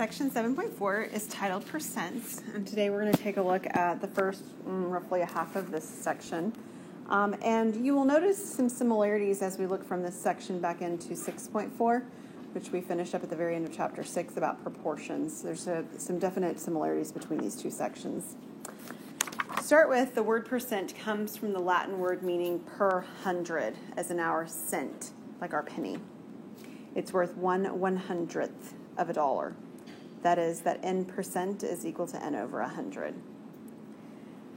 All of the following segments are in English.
Section 7.4 is titled Percents, and today we're going to take a look at the first roughly a half of this section. And you will notice some similarities as we look from this section back into 6.4, which we finished up at the very end of Chapter 6 about proportions. There's some definite similarities between these two sections. To start with, the word percent comes from the Latin word meaning per hundred, as in our cent, like our penny. It's worth 1/100th of a dollar. That is, that n percent is equal to n over 100.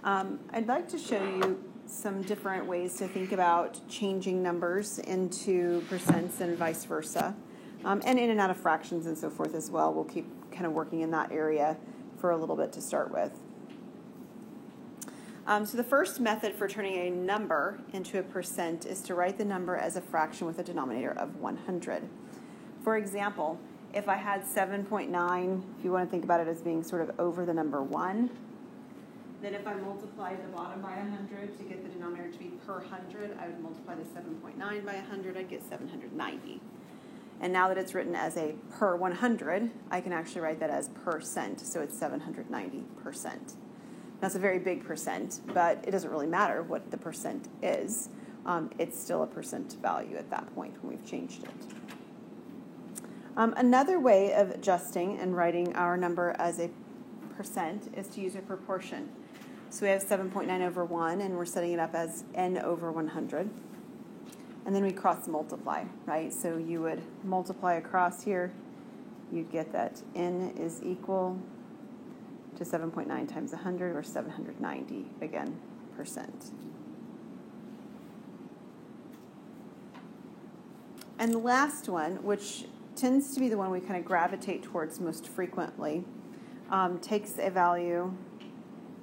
I'd like to show you some different ways to think about changing numbers into percents and vice versa, and in and out of fractions and so forth as well. We'll keep kind of working in that area for a little bit to start with. So the first method for turning a number into a percent is to write the number as a fraction with a denominator of 100. For example, if I had 7.9, if you want to think about it as being sort of over the number 1, then if I multiplied the bottom by 100 to get the denominator to be per 100, I would multiply the 7.9 by 100, I'd get 790. And now that it's written as a per 100, I can actually write that as percent, so it's 790%. That's a very big percent, but it doesn't really matter what the percent is. It's still a percent value at that point when we've changed it. Another way of adjusting and writing our number as a percent is to use a proportion. So we have 7.9 over 1, and we're setting it up as n over 100. And then we cross multiply, right? So you would multiply across here. You'd get that n is equal to 7.9 times 100, or 790, again, percent. And the last one, which tends to be the one we kind of gravitate towards most frequently, takes a value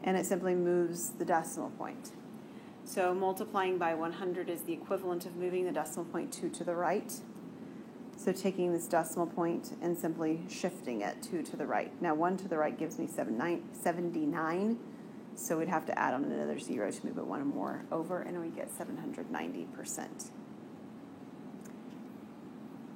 and it simply moves the decimal point. So multiplying by 100 is the equivalent of moving the decimal point 2 to the right. So taking this decimal point and simply shifting it 2 to the right. Now 1 to the right gives me 79, so we'd have to add on another 0 to move it one more over, and we get 790%.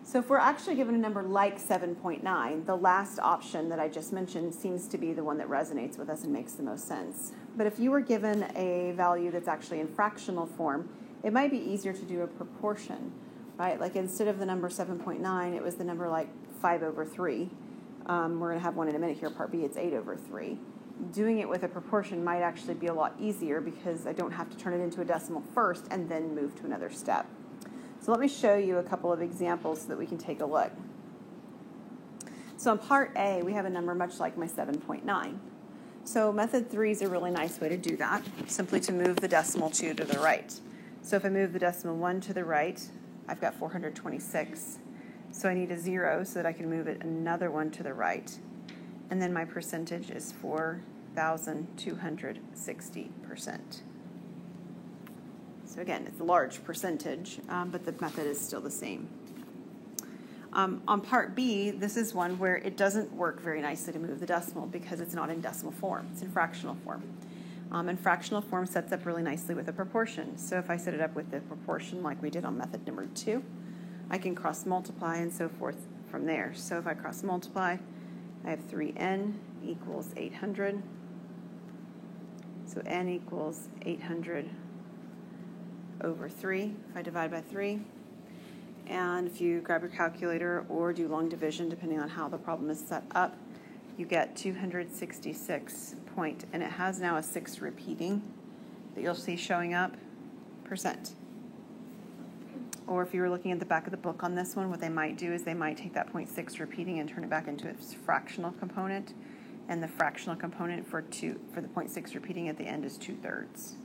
So if we're actually given a number like 7.9, the last option that I just mentioned seems to be the one that resonates with us and makes the most sense. But if you were given a value that's actually in fractional form, it might be easier to do a proportion, right? Like instead of the number 7.9, it was the number like 5 over 3. We're going to have one in a minute here, part B, it's 8 over 3. Doing it with a proportion might actually be a lot easier because I don't have to turn it into a decimal first and then move to another step. So let me show you a couple of examples so that we can take a look. So in part A, we have a number much like my 7.9. So method 3 is a really nice way to do that, simply to move the decimal 2 to the right. So if I move the decimal 1 to the right, I've got 426. So I need a 0 so that I can move it another 1 to the right. And then my percentage is 4,260%. So again, it's a large percentage, but the method is still the same. On part B, this is one where it doesn't work very nicely to move the decimal because it's not in decimal form. It's in fractional form. And fractional form sets up really nicely with a proportion. So if I set it up with the proportion like we did on method number 2, I can cross multiply and so forth from there. So if I cross multiply, I have 3n equals 800. So n equals 800 over 3, if I divide by 3. And if you grab your calculator or do long division, depending on how the problem is set up, you get 266 point, and it has now a 6 repeating that you'll see showing up, percent. Or if you were looking at the back of the book on this one, what they might do is they might take that 0.6 repeating and turn it back into its fractional component, and the fractional component for the 0.6 repeating at the end is 2/3.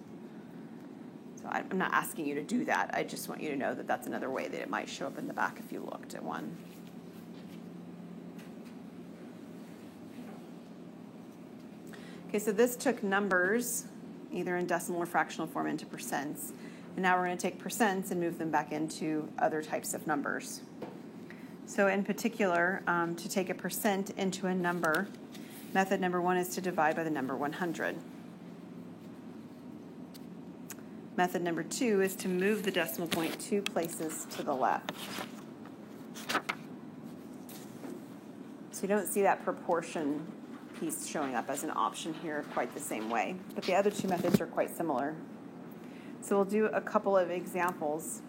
So I'm not asking you to do that. I just want you to know that that's another way that it might show up in the back if you looked at one. Okay, so this took numbers, either in decimal or fractional form, into percents. And now we're going to take percents and move them back into other types of numbers. So in particular, to take a percent into a number, method number 1 is to divide by the number 100. Method number 2 is to move the decimal point 2 places to the left. So you don't see that proportion piece showing up as an option here quite the same way. But the other two methods are quite similar. So we'll do a couple of examples.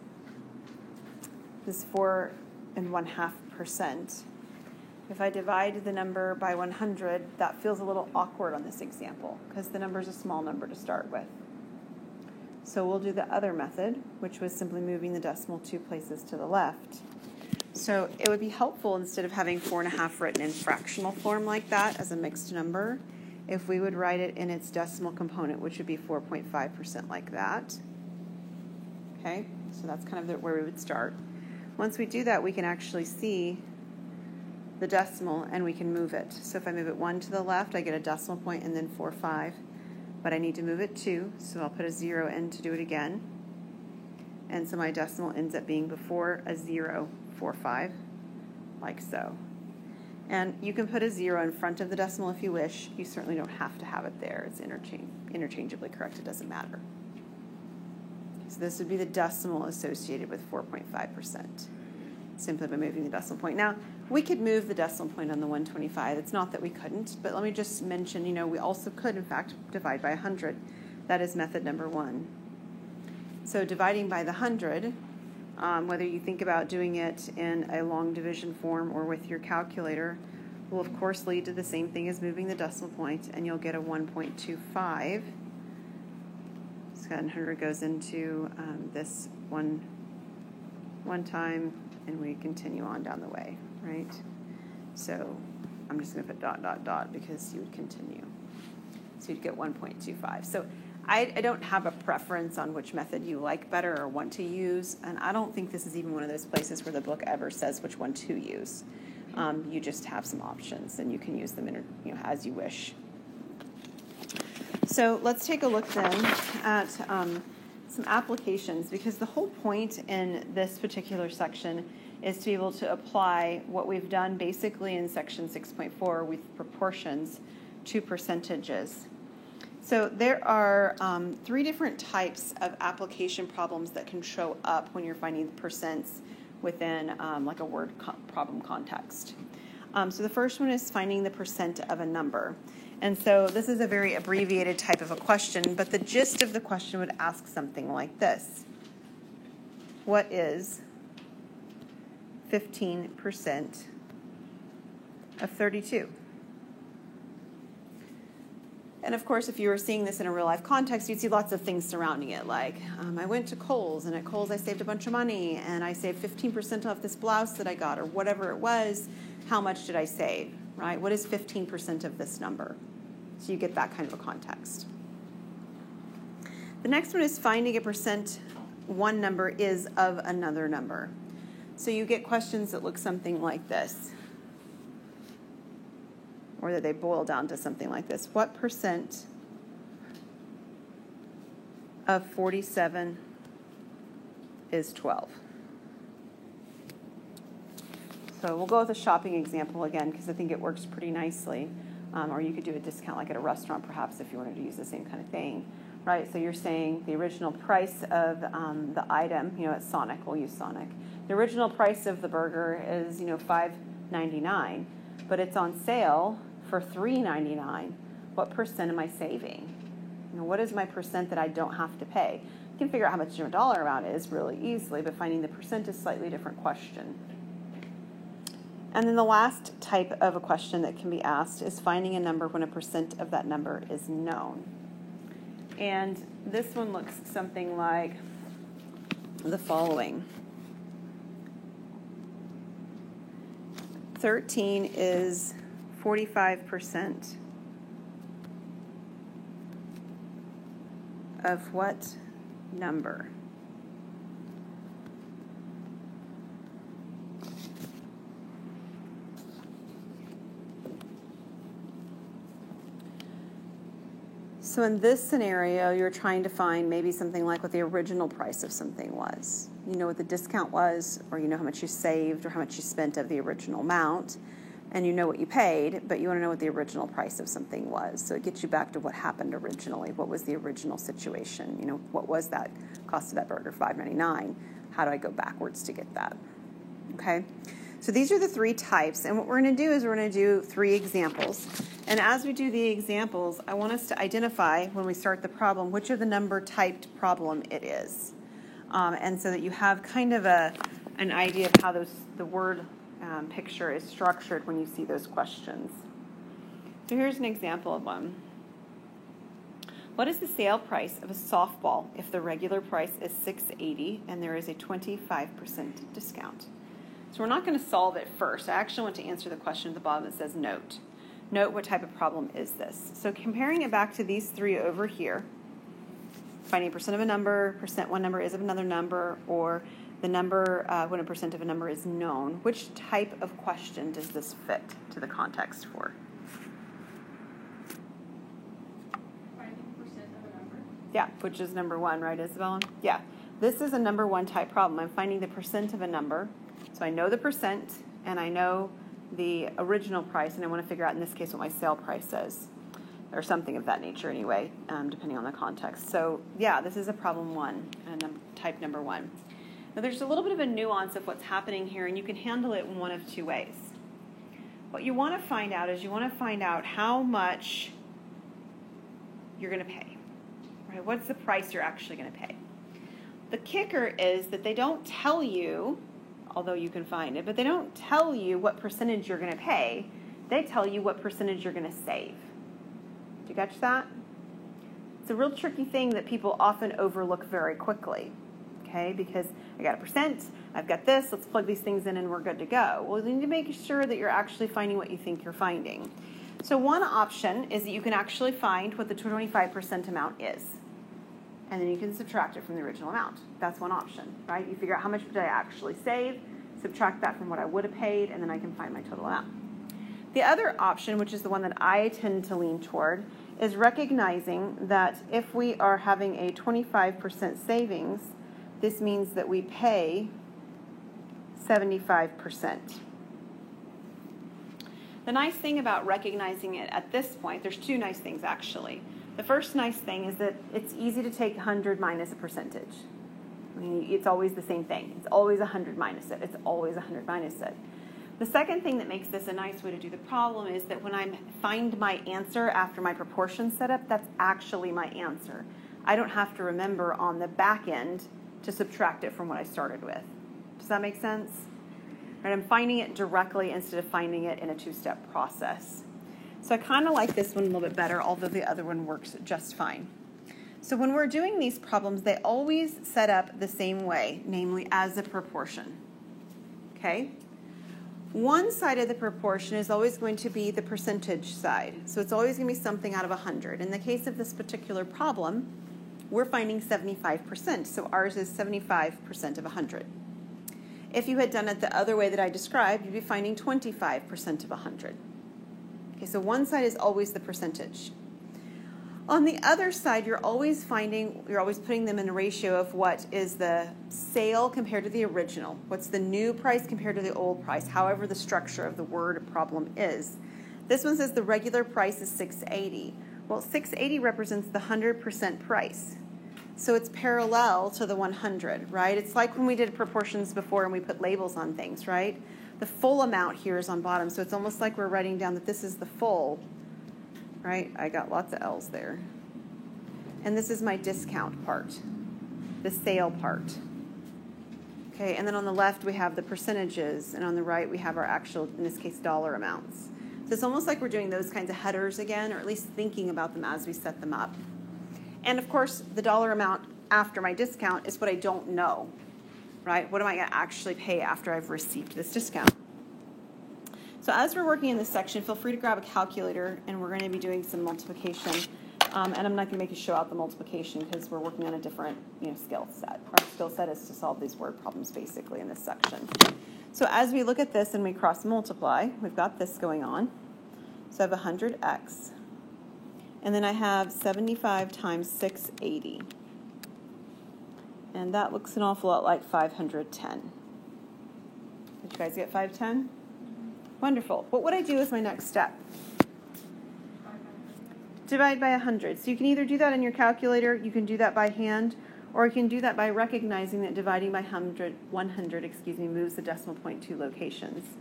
This 4 1/2%. If I divide the number by 100, that feels a little awkward on this example because the number is a small number to start with. So we'll do the other method, which was simply moving the decimal 2 places to the left. So it would be helpful, instead of having 4 1/2 written in fractional form like that as a mixed number, if we would write it in its decimal component, which would be 4.5% like that. Okay, so that's kind of where we would start. Once we do that, we can actually see the decimal and we can move it. So if I move it 1 to the left, I get a decimal point and then 4.5. But I need to move it 2, so I'll put a 0 in to do it again. And so my decimal ends up being before a 0, 4.5, like so. And you can put a 0 in front of the decimal if you wish. You certainly don't have to have it there. It's interchangeably correct. It doesn't matter. So this would be the decimal associated with 4.5%, simply by moving the decimal point. Now, we could move the decimal point on the 125. It's not that we couldn't, but let me just mention, we also could, in fact, divide by 100. That is method number 1. So dividing by the 100, whether you think about doing it in a long division form or with your calculator, will of course lead to the same thing as moving the decimal point, and you'll get a 1.25. So 100 goes into this one time, and we continue on down the way, right? So I'm just going to put ... because you would continue. So you'd get 1.25. So I don't have a preference on which method you like better or want to use, and I don't think this is even one of those places where the book ever says which one to use. You just have some options, and you can use them as you wish. So let's take a look then at some applications, because the whole point in this particular section is to be able to apply what we've done basically in section 6.4 with proportions to percentages. So there are 3 different types of application problems that can show up when you're finding the percents within like a word problem context. So the first one is finding the percent of a number. And so this is a very abbreviated type of a question, but the gist of the question would ask something like this. What is 15% of 32? And of course, if you were seeing this in a real life context, you'd see lots of things surrounding it, like I went to Kohl's, and at Kohl's I saved a bunch of money, and I saved 15% off this blouse that I got, or whatever it was. How much did I save, right? What is 15% of this number? So you get that kind of a context. The next one is finding a percent one number is of another number. So you get questions that look something like this, or that they boil down to something like this. What percent of 47 is 12? So we'll go with a shopping example again, because I think it works pretty nicely. Or you could do a discount like at a restaurant, perhaps, if you wanted to use the same kind of thing. Right, so you're saying the original price of the item, at Sonic, we'll use Sonic. The original price of the burger is, $5.99, but it's on sale for $3.99. What percent am I saving? What is my percent that I don't have to pay? You can figure out how much your dollar amount is really easily, but finding the percent is a slightly different question. And then the last type of a question that can be asked is finding a number when a percent of that number is known. And this one looks something like the following. 13 is 45% of what number? So in this scenario, you're trying to find maybe something like what the original price of something was. You know what the discount was, or you know how much you saved or how much you spent of the original amount, and you know what you paid, but you want to know what the original price of something was. So it gets you back to what happened originally. What was the original situation? What was that cost of that burger, $5.99? How do I go backwards to get that? Okay? So these are the three types, and what we're going to do is we're going to do 3 examples. And as we do the examples, I want us to identify, when we start the problem, which of the number typed problem it is. And so that you have kind of an idea of how the word picture is structured when you see those questions. So here's an example of one. What is the sale price of a softball if the regular price is $6.80 and there is a 25% discount? So we're not going to solve it first. I actually want to answer the question at the bottom that says note. Note what type of problem is this. So comparing it back to these 3 over here, finding percent of a number, percent one number is of another number, or the number when a percent of a number is known, which type of question does this fit to the context for? Yeah, which is number 1, right, Isabella? Yeah, this is a number 1 type problem. I'm finding the percent of a number. So I know the percent, and I know the original price, and I want to figure out, in this case, what my sale price is, or something of that nature anyway, depending on the context. So, yeah, this is a problem 1, type number 1. Now, there's a little bit of a nuance of what's happening here, and you can handle it in one of 2 ways. What you want to find out is you want to find out how much you're going to pay. Right? What's the price you're actually going to pay? The kicker is that they don't tell you, although you can find it, but they don't tell you what percentage you're going to pay. They tell you what percentage you're going to save. Do you catch that? It's a real tricky thing that people often overlook very quickly, okay? Because I got a percent, I've got this, let's plug these things in and we're good to go. Well, you need to make sure that you're actually finding what you think you're finding. So one option is that you can actually find what the 25% amount is. And then you can subtract it from the original amount. That's one option, right? You figure out how much did I actually save, subtract that from what I would have paid, and then I can find my total amount. The other option, which is the one that I tend to lean toward, is recognizing that if we are having a 25% savings, this means that we pay 75%. The nice thing about recognizing it at this point, there's 2 nice things actually. The first nice thing is that it's easy to take 100 minus a percentage. I mean, it's always the same thing. It's always 100 minus it. It's always 100 minus it. The second thing that makes this a nice way to do the problem is that when I find my answer after my proportion setup, that's actually my answer. I don't have to remember on the back end to subtract it from what I started with. Does that make sense? Right, I'm finding it directly instead of finding it in a 2-step process. So I kind of like this one a little bit better, although the other one works just fine. So when we're doing these problems, they always set up the same way, namely as a proportion. Okay? One side of the proportion is always going to be the percentage side. So it's always going to be something out of 100. In the case of this particular problem, we're finding 75%. So ours is 75% of 100. If you had done it the other way that I described, you'd be finding 25% of 100. Okay, so one side is always the percentage. On the other side, you're always putting them in a ratio of what is the sale compared to the original. What's the new price compared to the old price, however the structure of the word problem is. This one says the regular price is $6.80. Well, $6.80 represents the 100% price. So it's parallel to the 100, right? It's like when we did proportions before and we put labels on things, right? The full amount here is on bottom, so it's almost like we're writing down that this is the full, right? I got lots of L's there. And this is my discount part, the sale part. Okay, and then on the left we have the percentages, and on the right we have our actual, in this case, dollar amounts. So it's almost like we're doing those kinds of headers again, or at least thinking about them as we set them up. And of course, the dollar amount after my discount is what I don't know, right? What am I going to actually pay after I've received this discount? So as we're working in this section, feel free to grab a calculator, and we're going to be doing some multiplication. And I'm not going to make you show out the multiplication because we're working on a different skill set. Our skill set is to solve these word problems basically in this section. So as we look at this and we cross multiply, we've got this going on. So I have 100x. And then I have 75 times 680. And that looks an awful lot like 510. Did you guys get 510? Wonderful. What would I do as my next step? Divide by 100. So you can either do that in your calculator, you can do that by hand, Or you can do that by recognizing that dividing by 100 moves the decimal point 2 locations.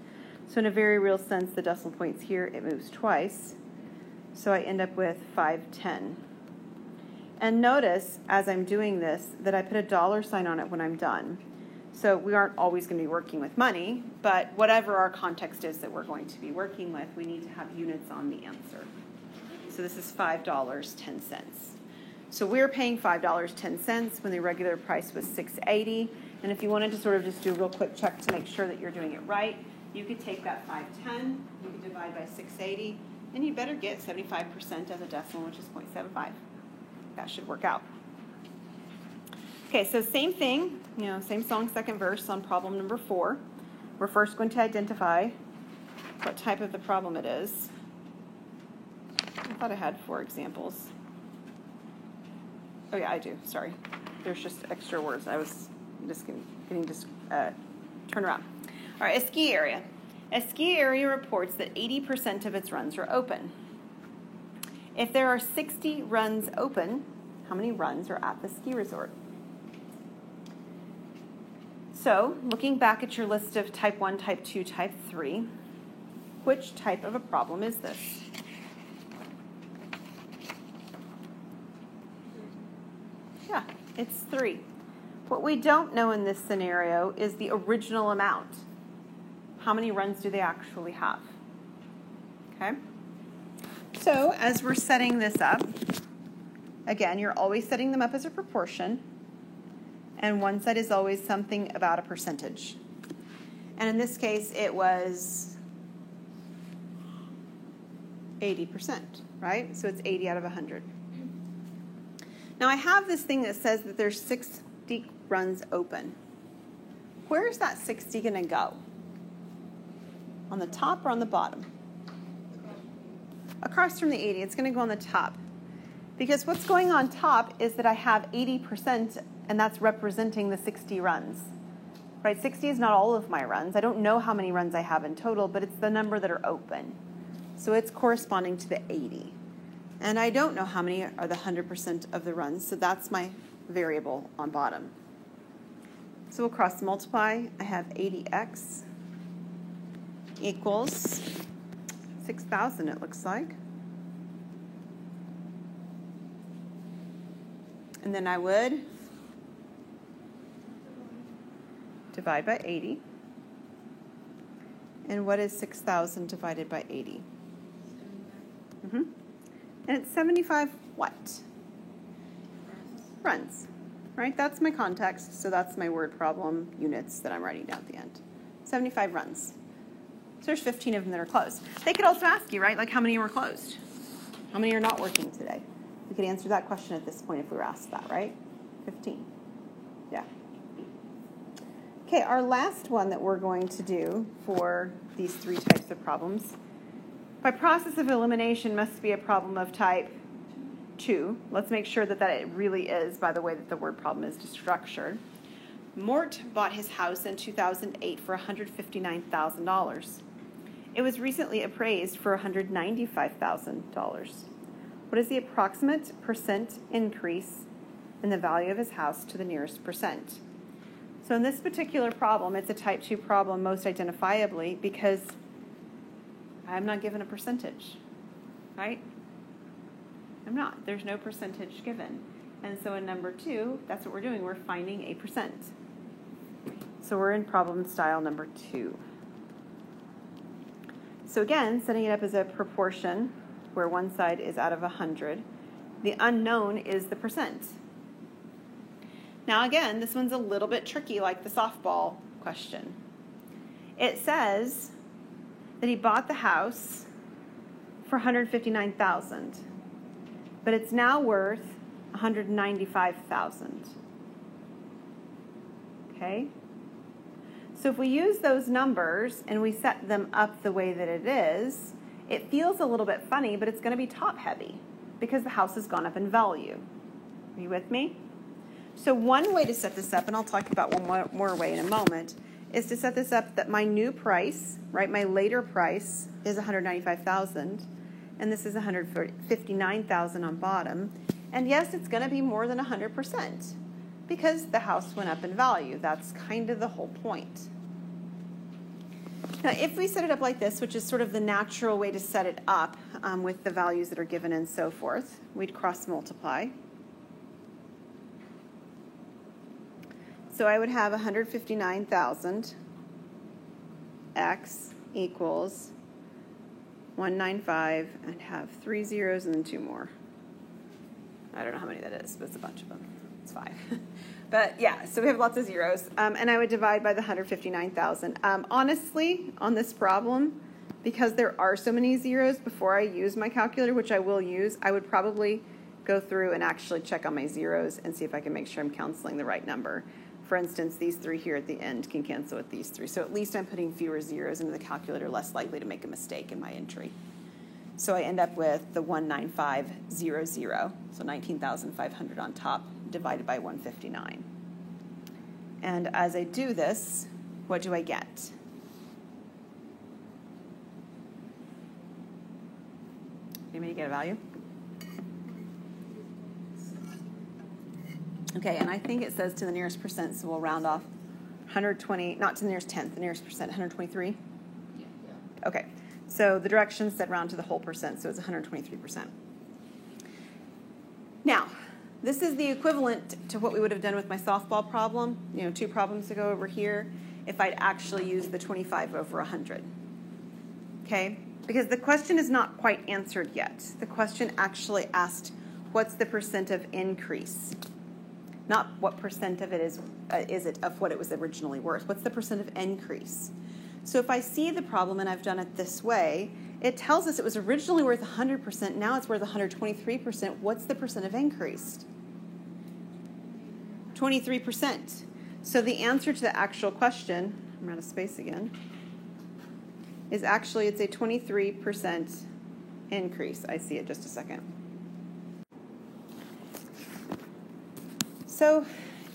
So in a very real sense, the decimal point's here, it moves twice. So I end up with 510. And notice, as I'm doing this, that I put a dollar sign on it when I'm done. So we aren't always going to be working with money, but whatever our context is that we're going to be working with, we need to have units on the answer. So this is $5.10. So we're paying $5.10 when the regular price was $6.80. And if you wanted to sort of just do a real quick check to make sure that you're doing it right, you could take that $5.10, you could divide by $6.80, and you better get 75% as a decimal, which is 0.75. That should work out. Okay, so same thing, same song, second verse on problem number 4. We're first going to identify what type of the problem it is. I thought I had 4 examples. Oh yeah, I do, sorry. There's just extra words. I was just getting turned around. All right, a ski area. A ski area reports that 80% of its runs are open. If there are 60 runs open, how many runs are at the ski resort? So, looking back at your list of type 1, type 2, type 3, which type of a problem is this? Yeah, it's 3. What we don't know in this scenario is the original amount. How many runs do they actually have? Okay? So, as we're setting this up, again, you're always setting them up as a proportion, and one side is always something about a percentage. And in this case, it was 80%, right? So it's 80 out of 100. Now, I have this thing that says that there's 60 runs open. Where is that 60 going to go? On the top or on the bottom? Across from the 80, it's going to go on the top. Because what's going on top is that I have 80%, and that's representing the 60 runs. Right? 60 is not all of my runs. I don't know how many runs I have in total, but it's the number that are open. So it's corresponding to the 80. And I don't know how many are the 100% of the runs, so that's my variable on bottom. So we'll cross multiply. I have 80x equals 6,000, it looks like. And then I would divide by 80. And what is 6,000 divided by 80? And it's 75 what? Runs. Right? That's my context, so that's my word problem units that I'm writing down at the end. 75 runs. So there's 15 of them that are closed. They could also ask you, right, like how many were closed? How many are not working today? We could answer that question at this point if we were asked that, right? 15. Yeah. Okay, our last one that we're going to do for these 3 types of problems, by process of elimination, must be a problem of type 2. Let's make sure that it really is by the way that the word problem is structured. Mort bought his house in 2008 for $159,000. It was recently appraised for $195,000. What is the approximate percent increase in the value of his house to the nearest percent? So in this particular problem, it's a type 2 problem most identifiably because I'm not given a percentage, right? I'm not. There's no percentage given. And so in number 2, that's what we're doing. We're finding a percent. So we're in problem style number 2. So again, setting it up as a proportion where one side is out of 100. The unknown is the percent. Now again, this one's a little bit tricky like the softball question. It says that he bought the house for $159,000, but it's now worth $195,000. Okay? So if we use those numbers and we set them up the way that it is, it feels a little bit funny, but it's going to be top heavy because the house has gone up in value. Are you with me? So one way to set this up, and I'll talk about one more way in a moment, is to set this up that my new price, right, my later price is $195,000, and this is $159,000 on bottom. And yes, it's going to be more than 100%. Because the house went up in value. That's kind of the whole point. Now, if we set it up like this, which is sort of the natural way to set it up with the values that are given and so forth, we'd cross multiply. So I would have 159,000 x equals 195 and have 3 zeros and then 2 more. I don't know how many that is, but it's a bunch of them. It's 5. But yeah, so we have lots of zeros. And I would divide by the 159,000. Honestly, on this problem, because there are so many zeros, before I use my calculator, which I will use, I would probably go through and actually check on my zeros and see if I can make sure I'm canceling the right number. For instance, these 3 here at the end can cancel with these 3. So at least I'm putting fewer zeros into the calculator, less likely to make a mistake in my entry. So I end up with the 19500, so 19,500 on top, divided by 159. And as I do this, what do I get? Anybody get a value? Okay, and I think it says to the nearest percent, so we'll round off 120, not to the nearest tenth, the nearest percent, 123? Yeah. Okay, so the directions said round to the whole percent, so it's 123%. Now, this is the equivalent to what we would have done with my softball problem, 2 problems ago over here, if I'd actually used the 25 over 100. Okay? Because the question is not quite answered yet. The question actually asked, what's the percent of increase? Not what percent of it is it of what it was originally worth. What's the percent of increase? So if I see the problem and I've done it this way, it tells us it was originally worth 100%, now it's worth 123%. What's the percent of increase? 23%. So the answer to the actual question, I'm out of space again, is actually it's a 23% increase. I see it just a second. So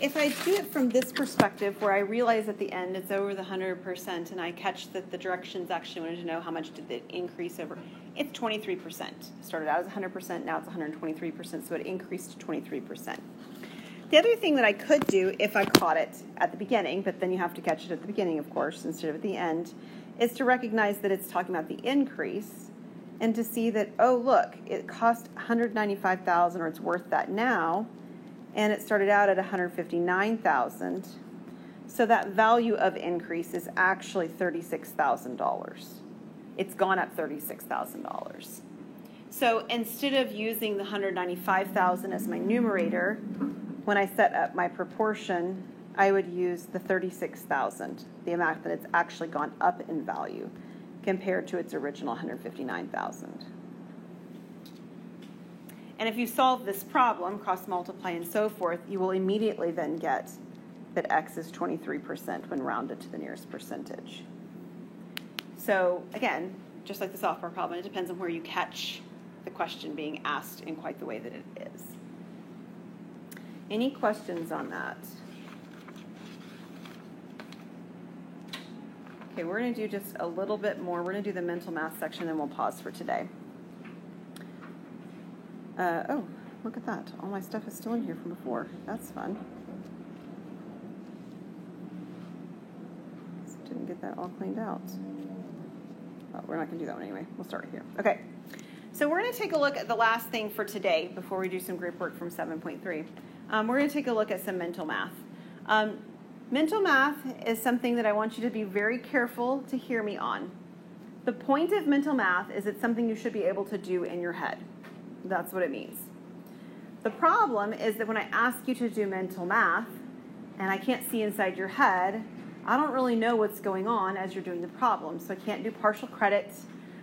if I do it from this perspective, where I realize at the end it's over the 100%, and I catch that the directions actually wanted to know how much did it increase over, it's 23%. It started out as 100%, now it's 123%, so it increased to 23%. The other thing that I could do if I caught it at the beginning, but then you have to catch it at the beginning, of course, instead of at the end, is to recognize that it's talking about the increase and to see that, oh, look, it cost $195,000, or it's worth that now, and it started out at $159,000. So that value of increase is actually $36,000. It's gone up $36,000. So instead of using the $195,000 as my numerator, when I set up my proportion, I would use the $36,000, the amount that it's actually gone up in value compared to its original $159,000. And if you solve this problem, cross multiply and so forth, you will immediately then get that x is 23% when rounded to the nearest percentage. So again, just like the software problem, it depends on where you catch the question being asked in quite the way that it is. Any questions on that? Okay, we're going to do just a little bit more. We're going to do the mental math section, then we'll pause for today. Oh, look at that. All my stuff is still in here from before. That's fun. Didn't get that all cleaned out. Well, we're not going to do that one anyway. We'll start here. Okay. So we're going to take a look at the last thing for today before we do some group work from 7.3. We're going to take a look at some mental math. Mental math is something that I want you to be very careful to hear me on. The point of mental math is it's something you should be able to do in your head. That's what it means. The problem is that when I ask you to do mental math, and I can't see inside your head, I don't really know what's going on as you're doing the problem. So I can't do partial credit.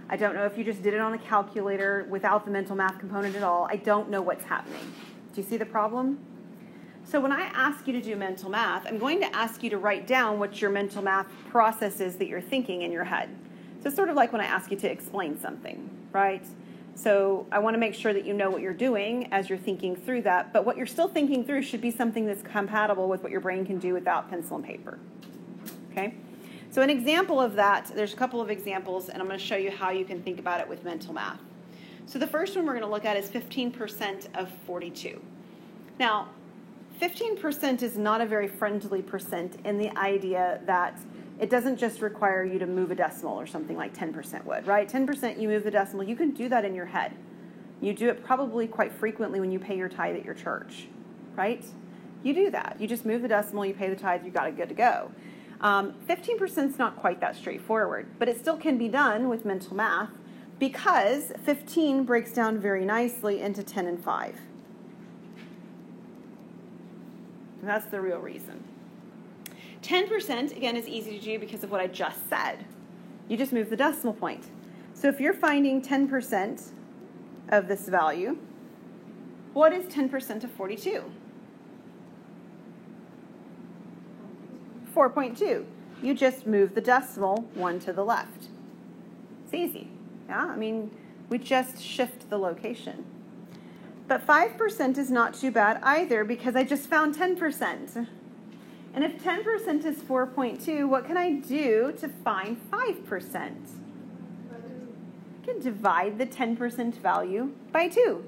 I don't know if you just did it on a calculator without the mental math component at all. I don't know what's happening. Do you see the problem? So when I ask you to do mental math, I'm going to ask you to write down what your mental math process is that you're thinking in your head. So it's sort of like when I ask you to explain something, right? So I want to make sure that you know what you're doing as you're thinking through that, but what you're still thinking through should be something that's compatible with what your brain can do without pencil and paper. Okay? So an example of that, there's a couple of examples, and I'm going to show you how you can think about it with mental math. So the first one we're going to look at is 15% of 42. Now, 15% is not a very friendly percent in the idea that it doesn't just require you to move a decimal or something like 10% would, right? 10% you move the decimal, you can do that in your head. You do it probably quite frequently when you pay your tithe at your church, right? You do that. You just move the decimal, you pay the tithe, you got it good to go. 15% is not quite that straightforward, but it still can be done with mental math because 15 breaks down very nicely into 10 and 5. And that's the real reason. 10%, again, is easy to do because of what I just said. You just move the decimal point. So if you're finding 10% of this value, what is 10% of 42? 4.2. You just move the decimal one to the left. It's easy. Yeah, I mean, we just shift the location. But 5% is not too bad either because I just found 10%. And if 10% is 4.2, what can I do to find 5%? I can divide the 10% value by 2.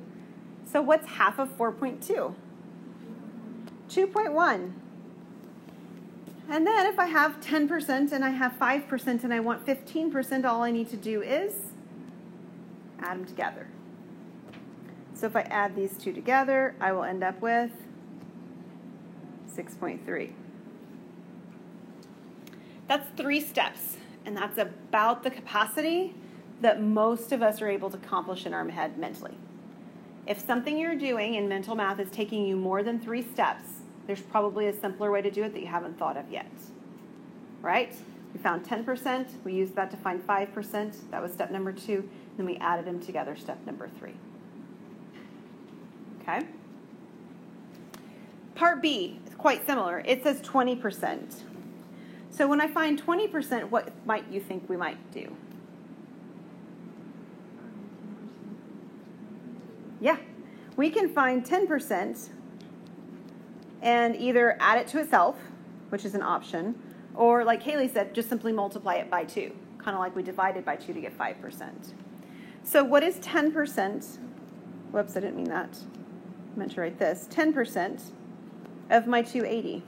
So what's half of 4.2? 2.1. And then if I have 10% and I have 5% and I want 15%, all I need to do is add them together. So if I add these two together, I will end up with 6.3. That's 3 steps, and that's about the capacity that most of us are able to accomplish in our head mentally. If something you're doing in mental math is taking you more than 3 steps, there's probably a simpler way to do it that you haven't thought of yet. Right? We found 10%. We used that to find 5%. That was step number 2. Then we added them together, step number 3. Okay? Part B is quite similar. It says 20%. So when I find 20%, what might you think we might do? Yeah. We can find 10% and either add it to itself, which is an option, or like Haley said, just simply multiply it by 2, kind of like we divided by 2 to get 5%. So what is 10%? Whoops, I didn't mean that. I meant to write this. 10% of my 280.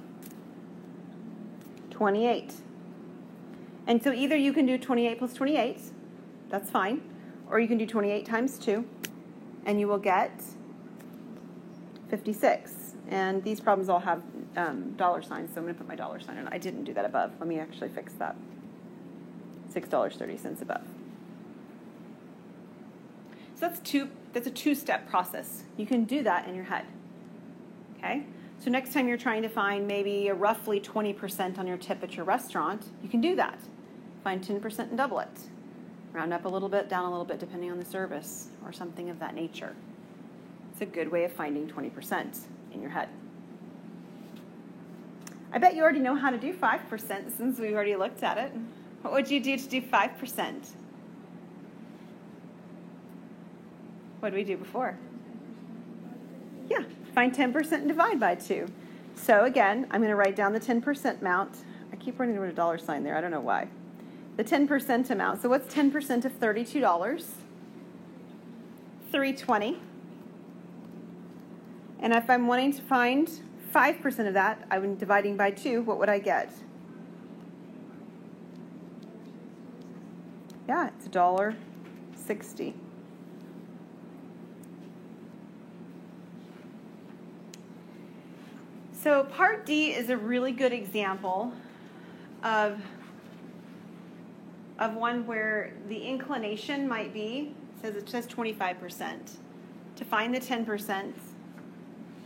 28. And so either you can do 28 plus 28, that's fine, or you can do 28 times 2, and you will get 56. And these problems all have dollar signs, so I'm going to put my dollar sign on. I didn't do that above. Let me actually fix that. $6.30 above. So that's a 2-step process. You can do that in your head. Okay? So next time you're trying to find maybe a roughly 20% on your tip at your restaurant, you can do that. Find 10% and double it. Round up a little bit, down a little bit, depending on the service or something of that nature. It's a good way of finding 20% in your head. I bet you already know how to do 5% since we've already looked at it. What would you do to do 5%? What did we do before? Yeah, find 10% and divide by 2. So again, I'm going to write down the 10% amount. I keep running over a dollar sign there. I don't know why. The 10% amount. So what's 10% of $32? $3.20. And if I'm wanting to find 5% of that, I'm dividing by 2. What would I get? Yeah, it's $1.60. So part D is a really good example of one where the inclination might be, it says 25%. To find the 10%,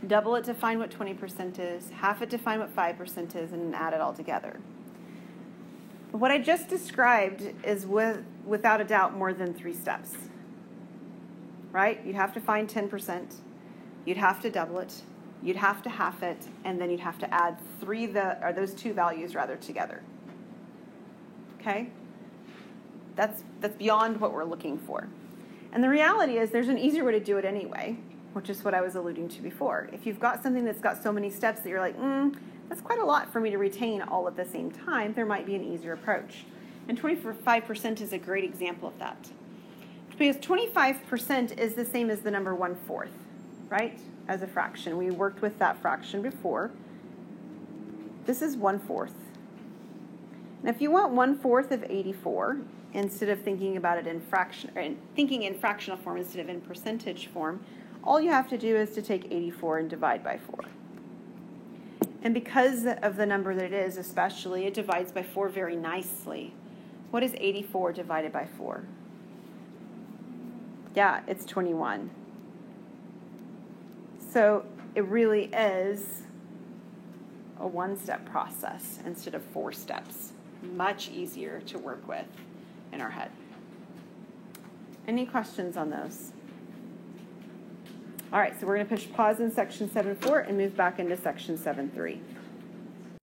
double it to find what 20% is, half it to find what 5% is, and add it all together. But what I just described is without a doubt more than 3 steps. Right? You'd have to find 10%, you'd have to double it, you'd have to half it, and then you'd have to add those 2 values together. Okay? That's beyond what we're looking for. And the reality is there's an easier way to do it anyway, which is what I was alluding to before. If you've got something that's got so many steps that you're like, that's quite a lot for me to retain all at the same time, there might be an easier approach. And 25% is a great example of that. Because 25% is the same as the number 1/4. right, as a fraction. We worked with that fraction before. This is 1/4. And if you want 1/4 of 84, instead of thinking about it in thinking in fractional form instead of in percentage form, all you have to do is to take 84 and divide by 4. And because of the number that it is, especially, it divides by 4 very nicely. What is 84 divided by 4? Yeah, it's 21. So it really is a one-step process instead of 4 steps. Much easier to work with in our head. Any questions on those? All right, so we're going to push pause in section 7.4 and move back into section 7.3.